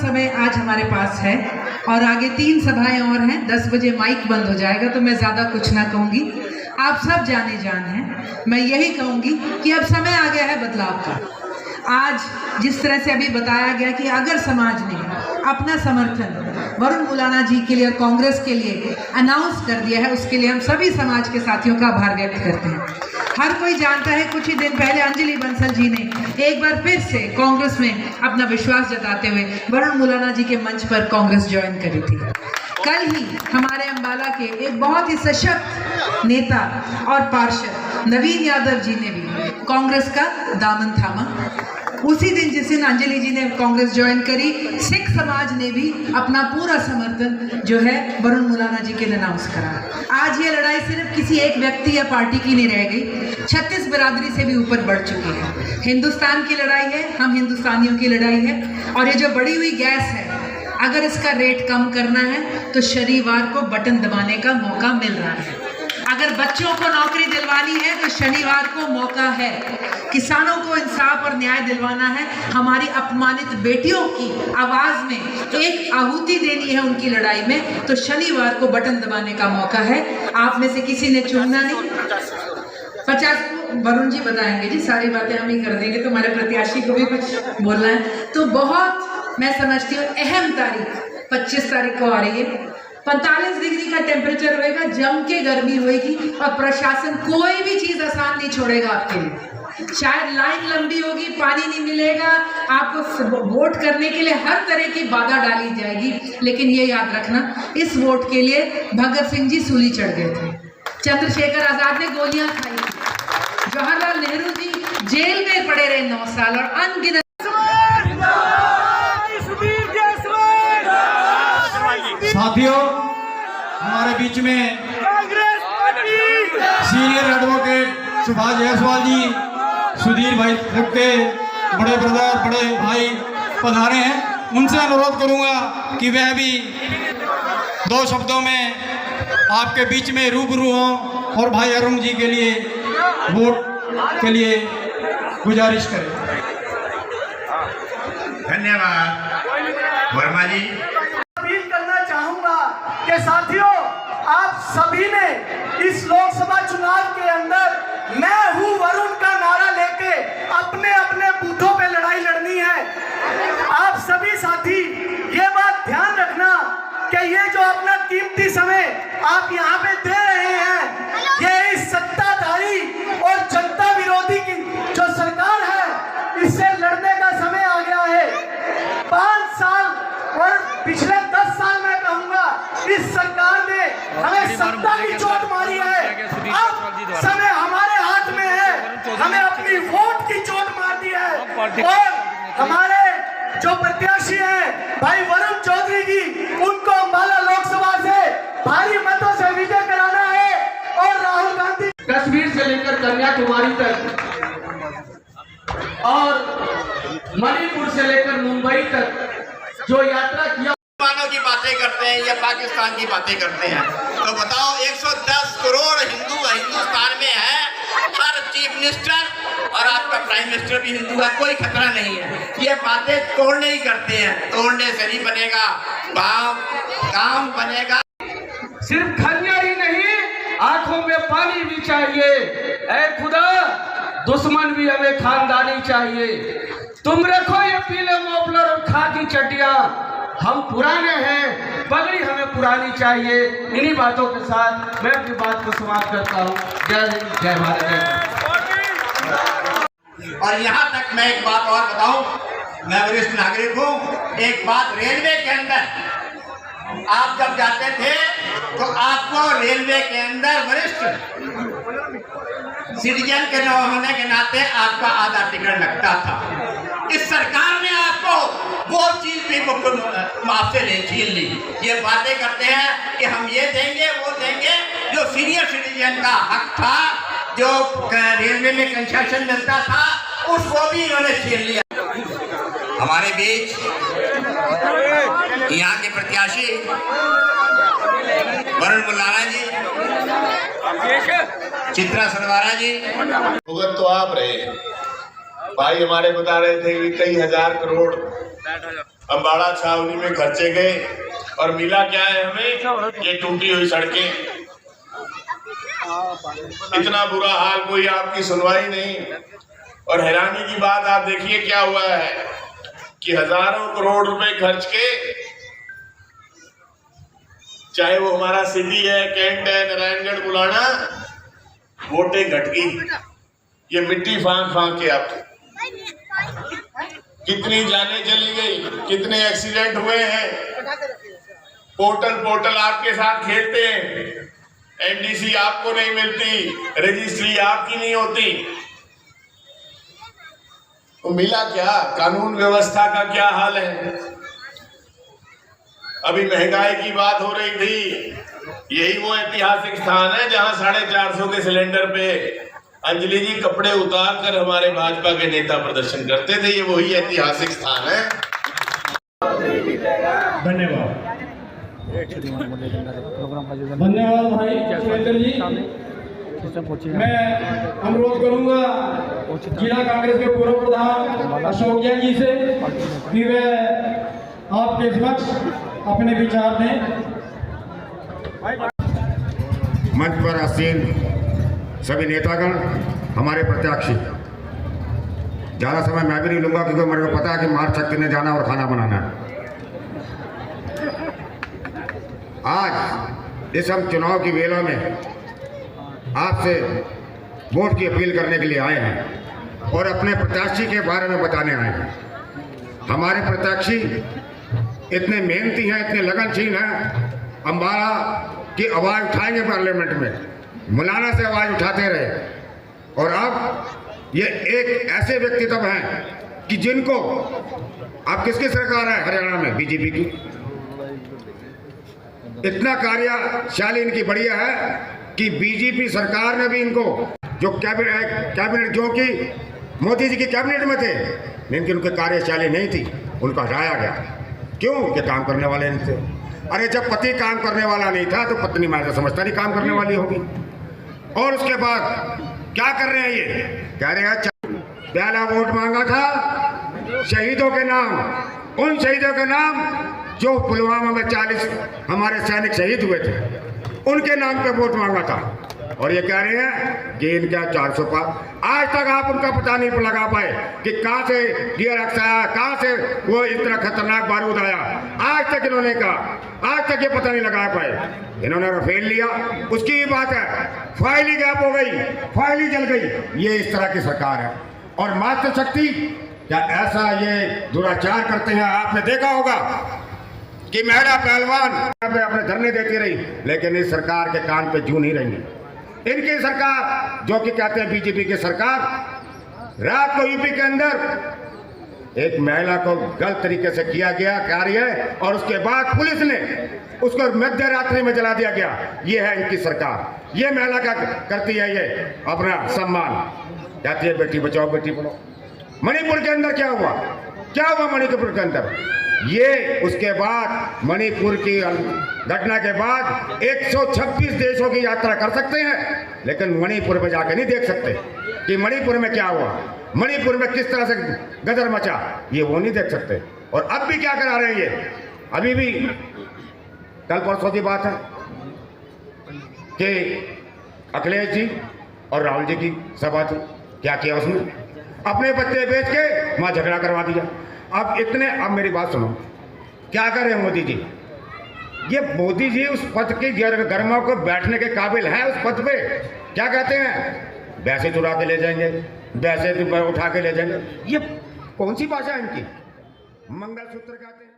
समय आज हमारे पास है और आगे 3 सभाएं और हैं। 10 बजे माइक बंद हो जाएगा तो मैं ज़्यादा कुछ ना कहूँगी, आप सब जाने जान हैं। मैं यही कहूँगी कि अब समय आ गया है बदलाव का। आज जिस तरह से अभी बताया गया कि अगर समाज ने अपना समर्थन वरुण मुलाना जी के लिए और कांग्रेस के लिए अनाउंस कर दिया है, उसके लिए हम सभी समाज के साथियों का आभार व्यक्त करते हैं। हर कोई जानता है कुछ ही दिन पहले अंजलि बंसल जी ने एक बार फिर से कांग्रेस में अपना विश्वास जताते हुए वरुण मुलाना जी के मंच पर कांग्रेस ज्वाइन करी थी। कल ही हमारे अंबाला के एक बहुत ही सशक्त नेता और पार्षद नवीन यादव जी ने भी कांग्रेस का दामन थामा। उसी दिन जिस दिन अंजलि जी ने कांग्रेस ज्वाइन करी, सिख समाज ने भी अपना पूरा समर्थन जो है वरुण मुलाना जी के लिए अनाउंस करा। आज ये लड़ाई सिर्फ किसी एक व्यक्ति या पार्टी की नहीं रह गई, 36 बिरादरी से भी ऊपर बढ़ चुकी है। हिंदुस्तान की लड़ाई है, हम हिंदुस्तानियों की लड़ाई है। और ये जो बढ़ी हुई गैस है, अगर इसका रेट कम करना है तो शनिवार को बटन दबाने का मौका मिल रहा है। अगर बच्चों को नौकरी दिलवानी है तो शनिवार को मौका है। किसानों को इंसाफ और न्याय दिलवाना है, हमारी अपमानित बेटियों की आवाज में एक आहुति देनी है उनकी लड़ाई में, तो शनिवार को बटन दबाने का मौका है। आप में से किसी ने चुनना नहीं। 50 को वरुण जी बताएंगे जी, सारी बातें हम ही कर देंगे, तो हमारे प्रत्याशी को भी कुछ बोलना है। तो बहुत मैं समझती हूँ अहम तारीख 25 तारीख को आ रही है। 45 डिग्री का टेम्परेचर होएगा, जम के गर्मी होएगी और प्रशासन कोई भी चीज आसान नहीं छोड़ेगा आपके लिए। शायद लाइन लंबी होगी, पानी नहीं मिलेगा, आपको वोट करने के लिए हर तरह की बाधा डाली जाएगी। लेकिन ये याद रखना, इस वोट के लिए भगत सिंह जी सूली चढ़ गए थे, चंद्रशेखर आजाद ने गोलियां खाई थी, जवाहरलाल नेहरू जी जेल में पड़े रहे 9 साल और अनगिनत। साथियों, हमारे बीच में सीनियर एडवोकेट सुभाष जायसवाल जी, सुधीर भाई के बड़े ब्रदर, बड़े भाई पधारे हैं। उनसे अनुरोध करूंगा कि वह भी 2 शब्दों में आपके बीच में रूबरू हों और भाई अरुण जी के लिए वोट के लिए गुजारिश करें। धन्यवाद वर्मा जी। के साथियों, आप सभी ने इस लोकसभा चुनाव के अंदर मैं हूं वरुण का नारा लेके अपने अपने बूथों पे लड़ाई लड़नी है। आप सभी साथी ये बात ध्यान रखना कि ये जो अपना कीमती समय आप यहाँ पे दे रहे हैं, ये इस सत्ताधारी और जनता विरोधी की जो सरकार है, इससे लड़ने का समय आ गया है। 5 साल और पिछले 10 साल में कहूंगा, इस सरकार ने हमें सत्ता की चोट मारी है। अब समय हमारे हाथ में है, हमें अपनी वोट की चोट मार दी है और हमारे जो प्रत्याशी हैं भाई वरुण चौधरी जी, उनको अंबाला लोकसभा से भारी मतों से विजय कराना है। और राहुल गांधी कश्मीर से लेकर कन्याकुमारी तक और मणिपुर से लेकर मुंबई तक जो यात्रा किया, की बातें करते हैं या पाकिस्तान की बातें करते हैं, तो बताओ 110 करोड़ हिंदू हिंदुस्तान में है। हर चीफ मिनिस्टर और आपका प्राइम मिनिस्टर भी हिंदू है, कोई खतरा नहीं है। ये बातें तोड़ने ही करते हैं, तोड़ने से नहीं बनेगा काम बनेगा। सिर्फ खंजर ही नहीं, आंखों में पानी भी चाहिए। ऐ खुदा, दुश्मन भी हमें खानदानी चाहिए। तुम रखो ये पीले मफलर और खाकी चड्डियां, हम पुराने हैं, पगड़ी हमें पुरानी चाहिए। इन्हीं बातों के साथ मैं अपनी बात को समाप्त करता हूँ। जय हिंद, जय भारत, जय। और यहाँ तक मैं एक बात और बताऊं, मैं वरिष्ठ नागरिक हूँ। एक बात, रेलवे के अंदर आप जब जाते थे तो आपको रेलवे के अंदर वरिष्ठ सिटीजन के होने के नाते आपका आधा टिकट लगता था। इस सरकार ने आपको वो चीज भी आपसे छीन ली। ये बातें करते हैं कि हम ये देंगे वो देंगे, जो सीनियर सिटीजन का हक था, जो रेलवे में कंसेशन मिलता था, उसको भी इन्होंने छीन लिया। हमारे बीच यहाँ के प्रत्याशी वरुण मुलाना जी, चित्रा सरवारा जी, भुगत तो आप रहे, भाई हमारे बता रहे थे कि कई हजार करोड़ अम्बाड़ा छावनी में खर्चे गए और मिला क्या है हमें? ये टूटी हुई सड़कें। इतना बुरा हाल, कोई आपकी सुनवाई नहीं। और हैरानी की बात आप देखिए क्या हुआ है कि हजारों करोड़ रुपए खर्च के, चाहे वो हमारा सिटी है, कैंट है, नारायणगढ़, बुलाना, वोटें घट गई। ये मिट्टी फांक फांक के आप कितनी जानें चली गई, कितने एक्सीडेंट हुए हैं। पोर्टल आपके साथ खेलते हैं, एनडीसी आपको नहीं मिलती, रजिस्ट्री आपकी नहीं होती। तो मिला क्या? कानून व्यवस्था का क्या हाल है? अभी महंगाई की बात हो रही थी, यही वो ऐतिहासिक स्थान है जहां 450 के सिलेंडर पे अंजलि जी कपड़े उतार कर हमारे भाजपा के नेता प्रदर्शन करते थे। ये वही ऐतिहासिक स्थान है। धन्यवाद धन्यवाद भाई सुरेंद्र जी। मैं अनुरोध करूंगा जिला कांग्रेस के पूर्व प्रधान अशोक जैन जी से कि वे आपके समक्ष अपने विचार दें। मंच पर आसीन सभी नेतागण, हमारे प्रत्याशी, ज़्यादा समय मैं भी नहीं लूंगा क्योंकि मेरे को पता है कि मार्च शक्ति ने जाना और खाना बनाना है। आज इस हम चुनाव की वेला में आपसे वोट की अपील करने के लिए आए हैं और अपने प्रत्याशी के बारे में बताने आए हैं। हमारे प्रत्याशी इतने मेहनती हैं, इतने लगनशील हैं। अम्बाड़ा की आवाज़ उठाएंगे पार्लियामेंट में, मुलाना से आवाज़ उठाते रहे। और अब ये एक ऐसे व्यक्तित्व हैं कि जिनको, अब किसकी सरकार है हरियाणा में? बीजेपी की। इतना कार्यशाली इनकी बढ़िया है कि बीजेपी सरकार ने भी इनको, जो कैबिनेट जो कि मोदी जी की कैबिनेट में थे, लेकिन उनकी कार्यशाली नहीं थी, उनको हटाया गया। क्यों? कि काम करने वाले नहीं थे। अरे जब पति काम करने वाला नहीं था तो पत्नी मैं तो समझता नहीं काम करने वाली होगी। और उसके बाद क्या कर रहे हैं? ये कह रहे हैं पहला वोट मांगा था शहीदों के नाम, उन शहीदों के नाम जो पुलवामा में 40 हमारे सैनिक शहीद हुए थे, उनके नाम पे वोट मांगा था। और ये कह रहे हैं कि इनका 400 पार। आज तक आप उनका पता नहीं लगा पाए कि कहाँ से गियर एक्स आया, कहाँ से वो इतना खतरनाक बारूद आया। आज तक इन्होंने कहा, आज तक ये पता नहीं लगा पाए। इन्होंने रफेल लिया, उसकी ही बात है, फाइल ही गैप हो गई, फाइल ही जल गई। ये इस तरह की सरकार है। और मातृशक्ति क्या ऐसा ये दुराचार करते हैं? आपने देखा होगा कि महिला पहलवान अपने धरने देती रही, लेकिन इस सरकार के कान पे जू नहीं रही। इनकी सरकार, जो कि कहते हैं बीजेपी की सरकार, रात को यूपी के अंदर एक महिला को गलत तरीके से किया गया कार्य और उसके बाद पुलिस ने उसको मध्य रात्रि में जला दिया गया। ये है इनकी सरकार। ये महिला क्या करती है? ये अपना सम्मान कहती है बेटी बचाओ बेटी पढ़ाओ। मणिपुर के अंदर क्या हुआ? क्या हुआ मणिपुर के अंदर? ये उसके बाद मणिपुर की घटना के बाद 126 देशों की यात्रा कर सकते हैं, लेकिन मणिपुर में जाकर नहीं देख सकते कि मणिपुर में क्या हुआ, मणिपुर में किस तरह से गदर मचा। ये वो नहीं देख सकते। और अब भी क्या करा रहे हैं ये? अभी भी कल परसों की बात है कि अखिलेश जी और राहुल जी की सभा थी। क्या किया उसने? अपने बच्चे बेच के वहां झगड़ा करवा दिया। अब मेरी बात सुनो, क्या कर रहे हैं मोदी जी? ये मोदी जी उस पद के गर्मा को बैठने के काबिल हैं उस पद पे? क्या कहते हैं? वैसे चुरा के ले जाएंगे, वैसे उठा के ले जाएंगे। ये कौन सी भाषा है इनकी? मंगलसूत्र कहते हैं।